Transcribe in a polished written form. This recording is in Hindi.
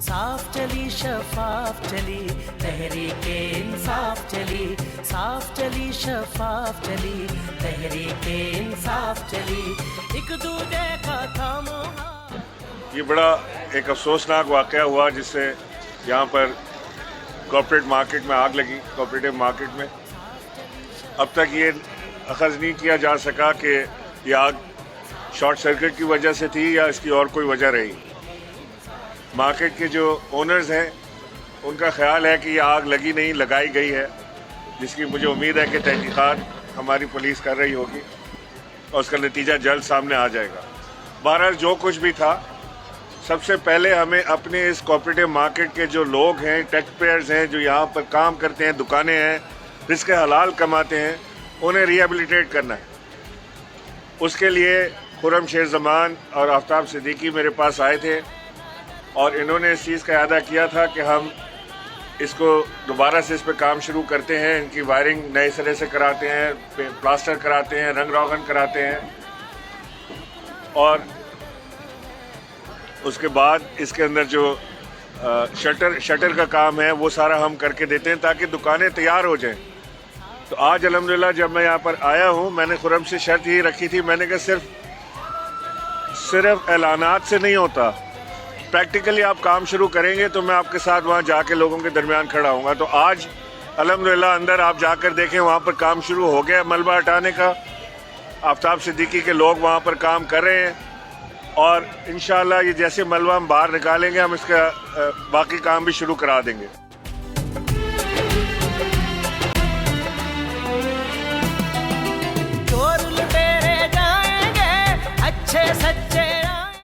साफ चली शफाफ चली तहरीके इंसाफ चली, साफ चली शफाफ चली तहरीके इंसाफ चली, एक दूजे का थामो। ये बड़ा एक अफसोसनाक वाक़या हुआ जिससे यहाँ पर कॉर्पोरेट मार्केट में आग लगी। कॉर्पोरेटिव मार्केट में अब तक ये अखज़ नहीं किया जा सका कि ये आग शॉर्ट सर्किट की वजह से थी या इसकी और कोई वजह रही। मार्केट के जो ओनर्स हैं उनका ख्याल है कि ये आग लगी नहीं, लगाई गई है, जिसकी मुझे उम्मीद है कि तहकीकात हमारी पुलिस कर रही होगी और उसका नतीजा जल्द सामने आ जाएगा। बहरहाल जो कुछ भी था, सबसे पहले हमें अपने इस कोऑपरेटिव मार्केट के जो लोग हैं, टैक्स पेयर्स हैं, जो यहाँ पर काम करते हैं, दुकानें हैं, रिस्क हलाल कमाते हैं, उन्हें रिहेबिलिटेट करना है। उसके लिए खुर्रम शेर ज़मान और आफ्ताब सिद्दीकी मेरे पास आए थे और इन्होंने इस चीज़ का इरादा किया था कि हम इसको दोबारा से इस पर काम शुरू करते हैं। इनकी वायरिंग नए सिरे से कराते हैं, प्लास्टर कराते हैं, रंग रोगन कराते हैं और उसके बाद इसके अंदर जो शटर का काम है वो सारा हम करके देते हैं ताकि दुकानें तैयार हो जाएं। तो आज अल्हम्दुलिल्लाह जब मैं यहाँ पर आया हूँ, मैंने खुर्रम से शर्त ही रखी थी, मैंने कहा सिर्फ ऐलानात से नहीं होता, प्रैक्टिकली आप काम शुरू करेंगे तो मैं आपके साथ वहाँ जाके लोगों के दरमियान खड़ा हूँगा। तो आज अल्हम्दुलिल्लाह अंदर आप जाकर देखें, वहाँ पर काम शुरू हो गया मलबा हटाने का। आफ्ताब सिद्दीकी के लोग वहाँ पर काम कर रहे हैं और इंशाअल्लाह ये जैसे मलबा हम बाहर निकालेंगे, हम इसका बाकी काम भी शुरू करा देंगे।